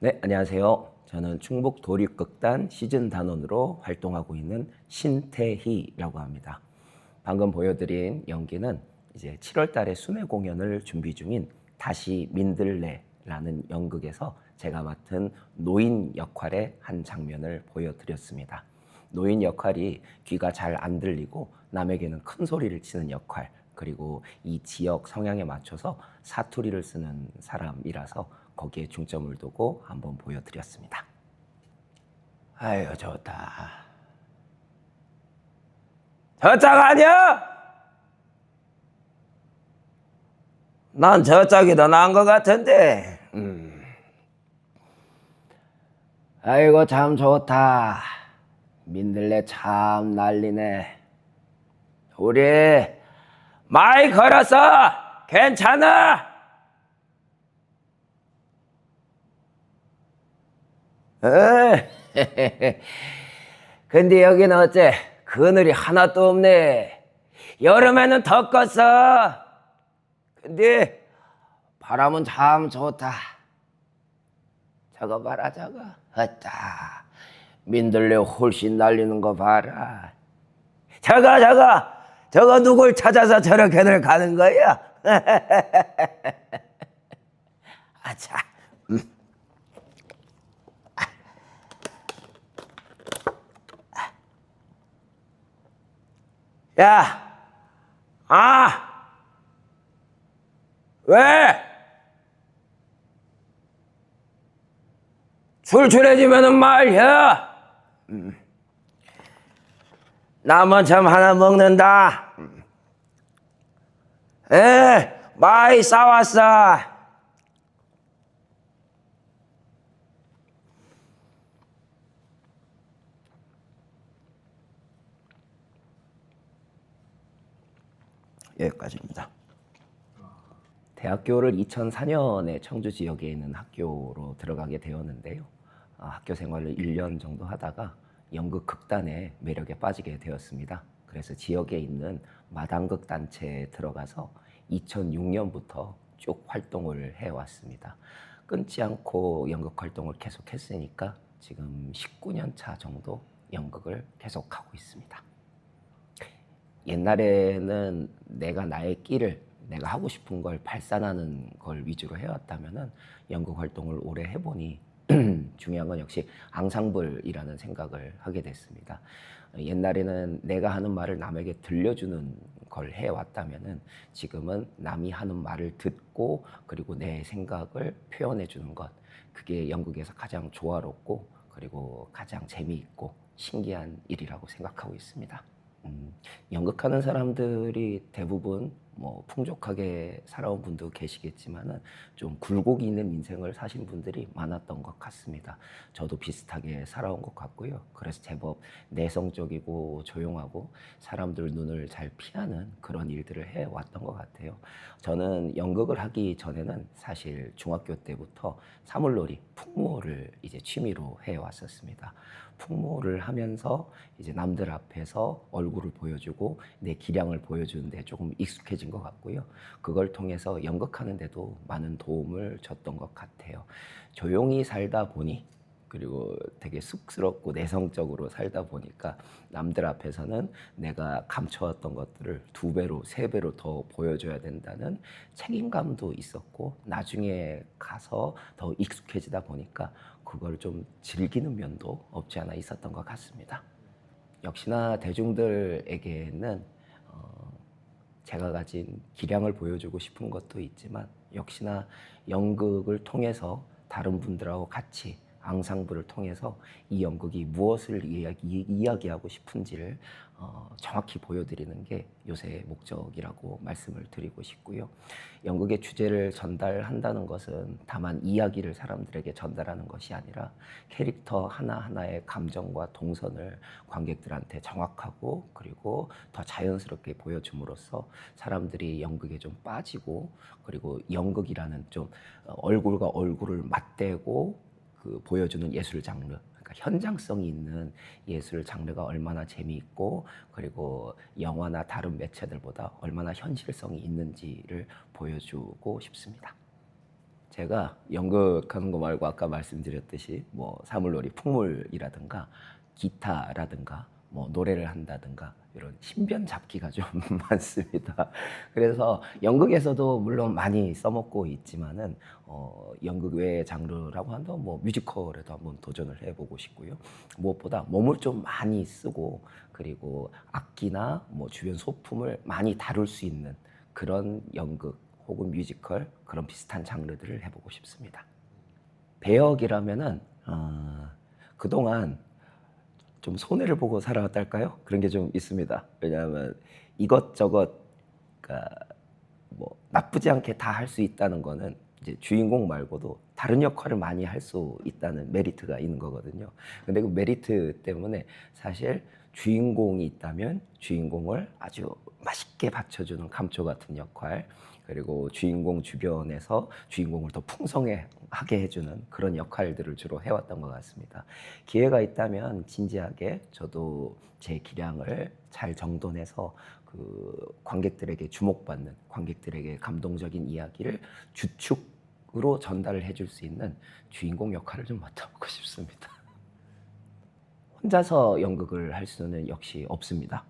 네, 안녕하세요. 저는 충북 도립극단 시즌 단원으로 활동하고 있는 신태희라고 합니다. 방금 보여드린 연기는 이제 7월 달에 순회 공연을 준비 중인 다시 민들레라는 연극에서 제가 맡은 노인 역할의 한 장면을 보여드렸습니다. 노인 역할이 귀가 잘 안 들리고 남에게는 큰 소리를 치는 역할, 그리고 이 지역 성향에 맞춰서 사투리를 쓰는 사람이라서 거기에 중점을 두고 한번 보여드렸습니다. 아유, 좋다. 저짝 아니야? 난 저짝이 더 나은 것 같은데. 아이고, 참 좋다. 민들레 참 난리네. 우리 많이 걸었어. 괜찮아? 근데 여기는 어째 그늘이 하나도 없네. 여름에는 더 껐어. 근데 바람은 참 좋다. 저거 봐라, 저거. 어따, 민들레 훨씬 날리는 거 봐라. 저거 누굴 찾아서 저렇게들 가는 거야? 아차. 야, 왜? 출출해지면은 말이야. 나만 참 하나 먹는다. 많이 싸왔어. 여기까지입니다. 대학교를 2004년에 청주 지역에 있는 학교로 들어가게 되었는데요. 학교 생활을 1년 정도 하다가 연극 극단의 매력에 빠지게 되었습니다. 그래서 지역에 있는 마당극 단체에 들어가서 2006년부터 쭉 활동을 해왔습니다. 끊지 않고 연극 활동을 계속했으니까 지금 19년 차 정도 연극을 계속하고 있습니다. 옛날에는 내가 나의 끼를, 내가 하고 싶은 걸 발산하는 걸 위주로 해왔다면은 연극 활동을 오래 해보니 중요한 건 역시 앙상블이라는 생각을 하게 됐습니다. 옛날에는 내가 하는 말을 남에게 들려주는 걸 해왔다면은 지금은 남이 하는 말을 듣고 그리고 내 생각을 표현해 주는 것, 그게 연극에서 가장 조화롭고 그리고 가장 재미있고 신기한 일이라고 생각하고 있습니다. 연극하는 사람들이 대부분 뭐 풍족하게 살아온 분도 계시겠지만은 좀 굴곡이 있는 인생을 사신 분들이 많았던 것 같습니다. 저도 비슷하게 살아온 것 같고요. 그래서 제법 내성적이고 조용하고 사람들 눈을 잘 피하는 그런 일들을 해왔던 것 같아요. 저는 연극을 하기 전에는 사실 중학교 때부터 사물놀이, 풍무를 이제 취미로 해왔었습니다. 풍무를 하면서 이제 남들 앞에서 얼굴을 보여주고 내 기량을 보여주는데 조금 익숙해진 것 같고요. 그걸 통해서 연극하는데도 많은 도움을 줬던 것 같아요. 조용히 살다 보니 그리고 되게 쑥스럽고 내성적으로 살다 보니까 남들 앞에서는 내가 감춰왔던 것들을 2배로, 3배로 더 보여줘야 된다는 책임감도 있었고 나중에 가서 더 익숙해지다 보니까 그걸 좀 즐기는 면도 없지 않아 있었던 것 같습니다. 역시나 대중들에게는 제가 가진 기량을 보여주고 싶은 것도 있지만 역시나 연극을 통해서 다른 분들하고 같이 앙상블을 통해서 이 연극이 무엇을 이야기하고 싶은지를 정확히 보여드리는 게 요새의 목적이라고 말씀을 드리고 싶고요. 연극의 주제를 전달한다는 것은 다만 이야기를 사람들에게 전달하는 것이 아니라 캐릭터 하나하나의 감정과 동선을 관객들한테 정확하고 그리고 더 자연스럽게 보여줌으로써 사람들이 연극에 좀 빠지고 그리고 연극이라는 좀 얼굴과 얼굴을 맞대고 보여주는 예술 장르, 그러니까 현장성이 있는 예술 장르가 얼마나 재미있고 그리고 영화나 다른 매체들보다 얼마나 현실성이 있는지를 보여주고 싶습니다. 제가 연극하는 거 말고 아까 말씀드렸듯이 뭐 사물놀이, 풍물이라든가 기타라든가 뭐 노래를 한다든가 이런 신변 잡기가 좀 많습니다. 그래서 연극에서도 물론 많이 써먹고 있지만은 연극 외의 장르라고 한다면 뭐 뮤지컬에도 한번 도전을 해보고 싶고요. 무엇보다 몸을 좀 많이 쓰고 그리고 악기나 뭐 주변 소품을 많이 다룰 수 있는 그런 연극 혹은 뮤지컬 그런 비슷한 장르들을 해보고 싶습니다. 배역이라면은 그동안 좀 손해를 보고 살아왔달까요? 그런 게 좀 있습니다. 왜냐하면 이것저것 그러니까 뭐 나쁘지 않게 다 할 수 있다는 거는 이제 주인공 말고도 다른 역할을 많이 할 수 있다는 메리트가 있는 거거든요. 근데 그 메리트 때문에 사실 주인공이 있다면 주인공을 아주 맛있게 받쳐주는 감초 같은 역할, 그리고 주인공 주변에서 주인공을 더 풍성하게 해주는 그런 역할들을 주로 해왔던 것 같습니다. 기회가 있다면 진지하게 저도 제 기량을 잘 정돈해서 그 관객들에게 주목받는, 관객들에게 감동적인 이야기를 주축으로 전달을 해줄 수 있는 주인공 역할을 좀 맡아보고 싶습니다. 혼자서 연극을 할 수는 역시 없습니다.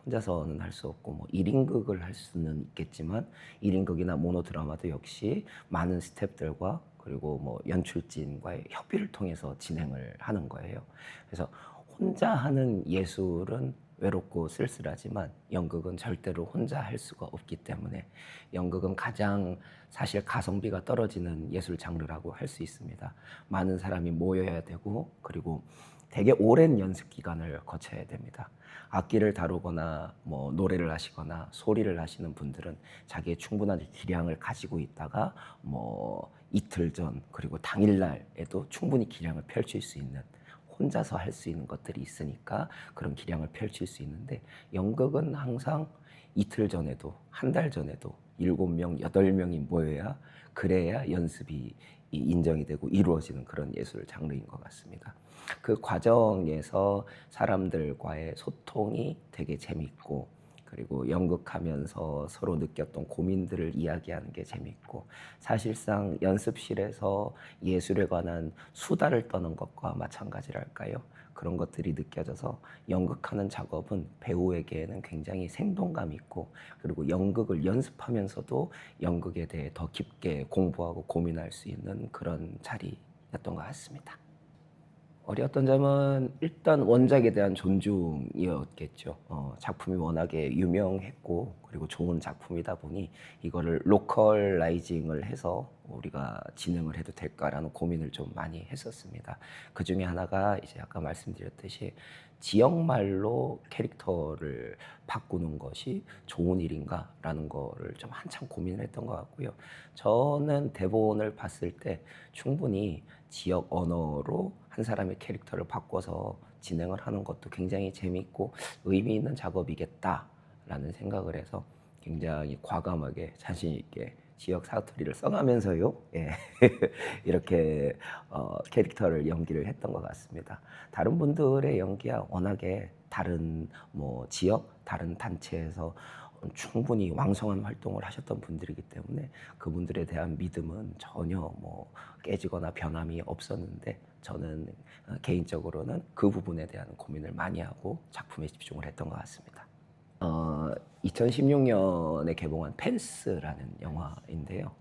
혼자서는 할 수 없고 뭐 1인극을 할 수는 있겠지만 1인극이나 모노드라마도 역시 많은 스태프들과 그리고 뭐 연출진과의 협의를 통해서 진행을 하는 거예요. 그래서 혼자 하는 예술은 외롭고 쓸쓸하지만 연극은 절대로 혼자 할 수가 없기 때문에 연극은 가장 사실 가성비가 떨어지는 예술 장르라고 할 수 있습니다. 많은 사람이 모여야 되고 그리고 되게 오랜 연습 기간을 거쳐야 됩니다. 악기를 다루거나 뭐 노래를 하시거나 소리를 하시는 분들은 자기의 충분한 기량을 가지고 있다가 뭐 이틀 전 그리고 당일날에도 충분히 기량을 펼칠 수 있는, 혼자서 할 수 있는 것들이 있으니까 그런 기량을 펼칠 수 있는데 연극은 항상 이틀 전에도 한 달 전에도 7명, 8명이 모여야 그래야 연습이 인정이 되고 이루어지는 그런 예술 장르인 것 같습니다. 그 과정에서 사람들과의 소통이 되게 재밌고 그리고 연극하면서 서로 느꼈던 고민들을 이야기하는 게 재밌고 사실상 연습실에서 예술에 관한 수다를 떠는 것과 마찬가지랄까요? 그런 것들이 느껴져서 연극하는 작업은 배우에게는 굉장히 생동감 있고 그리고 연극을 연습하면서도 연극에 대해 더 깊게 공부하고 고민할 수 있는 그런 자리였던 것 같습니다. 어려웠던 점은 일단 원작에 대한 존중이었겠죠. 작품이 워낙에 유명했고 그리고 좋은 작품이다 보니 이거를 로컬라이징을 해서 우리가 진행을 해도 될까라는 고민을 좀 많이 했었습니다. 그 중에 하나가 이제 아까 말씀드렸듯이 지역말로 캐릭터를 바꾸는 것이 좋은 일인가라는 거를 좀 한참 고민을 했던 것 같고요. 저는 대본을 봤을 때 충분히 지역 언어로 한 사람의 캐릭터를 바꿔서 진행을 하는 것도 굉장히 재밌고 의미 있는 작업이겠다라는 생각을 해서 굉장히 과감하게 자신 있게 지역 사투리를 써가면서요, 예. 이렇게 캐릭터를 연기를 했던 것 같습니다. 다른 분들의 연기야 워낙에 다른 뭐 지역, 다른 단체에서 충분히 왕성한 활동을 하셨던 분들이기 때문에 그분들에 대한 믿음은 전혀 뭐 깨지거나 변함이 없었는데 저는 개인적으로는 그 부분에 대한 고민을 많이 하고 작품에 집중을 했던 것 같습니다. 2016년에 개봉한 펜스라는 영화인데요.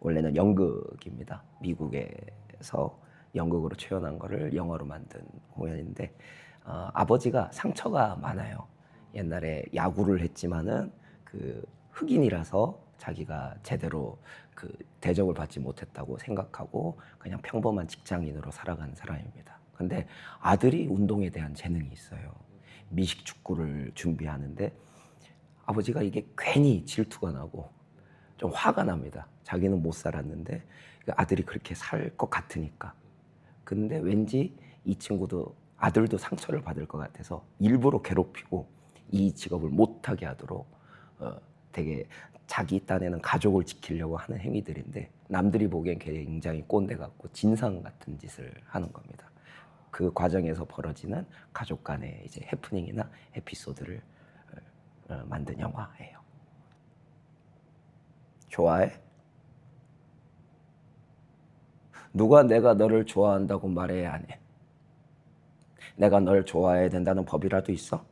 원래는 연극입니다. 미국에서 연극으로 표현한 거를 영화로 만든 공연인데 아버지가 상처가 많아요. 옛날에 야구를 했지만은 그 흑인이라서 자기가 제대로 그 대접을 받지 못했다고 생각하고 그냥 평범한 직장인으로 살아간 사람입니다. 근데 아들이 운동에 대한 재능이 있어요. 미식 축구를 준비하는데 아버지가 이게 괜히 질투가 나고 좀 화가 납니다. 자기는 못 살았는데 아들이 그렇게 살 것 같으니까. 근데 왠지 이 친구도 아들도 상처를 받을 것 같아서 일부러 괴롭히고 이 직업을 못하게 하도록 되게 자기 딴에는 가족을 지키려고 하는 행위들인데 남들이 보기엔 굉장히 꼰대 같고 진상 같은 짓을 하는 겁니다. 그 과정에서 벌어지는 가족 간의 이제 해프닝이나 에피소드를 만든 영화예요. 좋아해? 누가 내가 너를 좋아한다고 말해야 하니? 내가 널 좋아해야 된다는 법이라도 있어?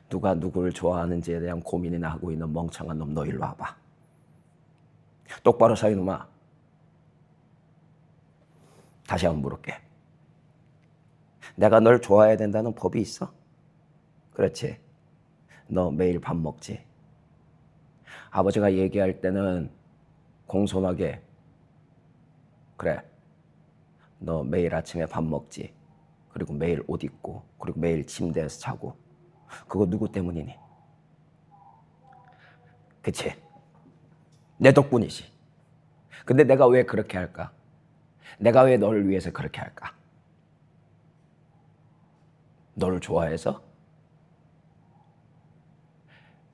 누가 누구를 좋아하는지에 대한 고민이나 하고 있는 멍청한 놈, 너 일로 와봐. 똑바로 서 이놈아. 다시 한번 물을게. 내가 널 좋아해야 된다는 법이 있어? 그렇지. 너 매일 밥 먹지. 아버지가 얘기할 때는 공손하게, 그래, 너 매일 아침에 밥 먹지. 그리고 매일 옷 입고, 그리고 매일 침대에서 자고. 그거 누구 때문이니? 그치? 내 덕분이지. 근데 내가 왜 그렇게 할까? 내가 왜 너를 위해서 그렇게 할까? 너를 좋아해서?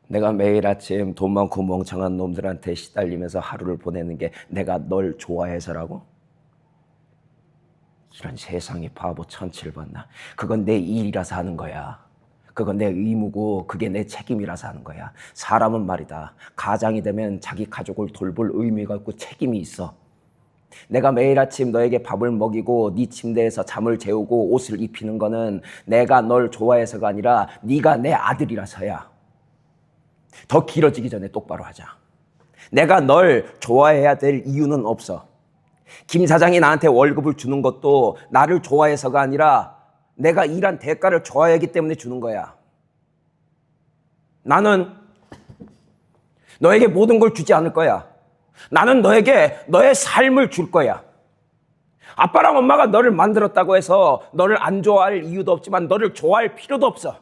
내가 매일 아침 돈 많고 멍청한 놈들한테 시달리면서 하루를 보내는 게 내가 널 좋아해서라고? 이런 세상이 바보 천치를 봤나? 그건 내 일이라서 하는 거야. 그건 내 의무고 그게 내 책임이라서 하는 거야. 사람은 말이다. 가장이 되면 자기 가족을 돌볼 의무가 있고 책임이 있어. 내가 매일 아침 너에게 밥을 먹이고 네 침대에서 잠을 재우고 옷을 입히는 거는 내가 널 좋아해서가 아니라 네가 내 아들이라서야. 더 길어지기 전에 똑바로 하자. 내가 널 좋아해야 될 이유는 없어. 김 사장이 나한테 월급을 주는 것도 나를 좋아해서가 아니라 내가 일한 대가를 좋아하기 때문에 주는 거야. 나는 너에게 모든 걸 주지 않을 거야. 나는 너에게 너의 삶을 줄 거야. 아빠랑 엄마가 너를 만들었다고 해서 너를 안 좋아할 이유도 없지만 너를 좋아할 필요도 없어.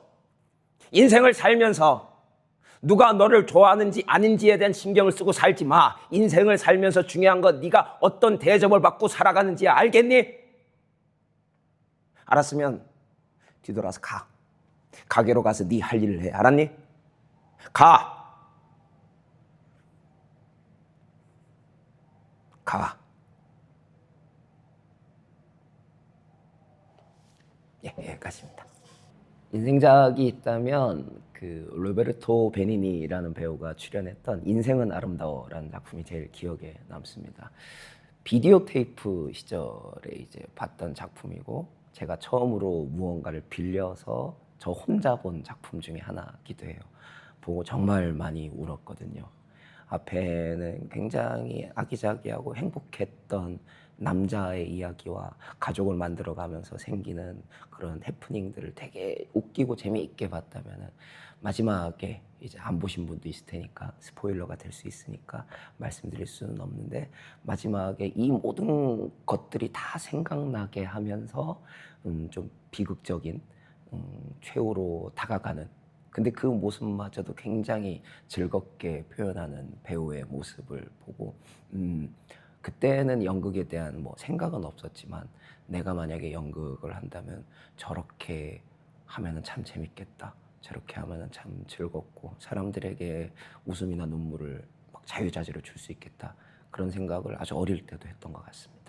인생을 살면서 누가 너를 좋아하는지 아닌지에 대한 신경을 쓰고 살지 마. 인생을 살면서 중요한 건 네가 어떤 대접을 받고 살아가는지 알겠니? 알았으면 뒤돌아서 가. 가게로 가서 네 할 일을 해. 알았니? 가. 가. 예, 여기까지입니다. 인생작이 있다면 그 로베르토 베니니라는 배우가 출연했던 인생은 아름다워라는 작품이 제일 기억에 남습니다. 비디오 테이프 시절에 이제 봤던 작품이고 제가 처음으로 무언가를 빌려서 저 혼자 본 작품 중에 하나기도 해요. 보고 정말 많이 울었거든요. 앞에는 굉장히 아기자기하고 행복했던 남자의 이야기와 가족을 만들어가면서 생기는 그런 해프닝들을 되게 웃기고 재미있게 봤다면 마지막에 이제 안 보신 분도 있을 테니까 스포일러가 될 수 있으니까 말씀드릴 수는 없는데 마지막에 이 모든 것들이 다 생각나게 하면서 좀 비극적인 최후로 다가가는 근데 그 모습마저도 굉장히 즐겁게 표현하는 배우의 모습을 보고 그때는 연극에 대한 뭐 생각은 없었지만 내가 만약에 연극을 한다면 저렇게 하면은 참 재밌겠다. 저렇게 하면은 참 즐겁고 사람들에게 웃음이나 눈물을 막 자유자재로 줄 수 있겠다. 그런 생각을 아주 어릴 때도 했던 것 같습니다.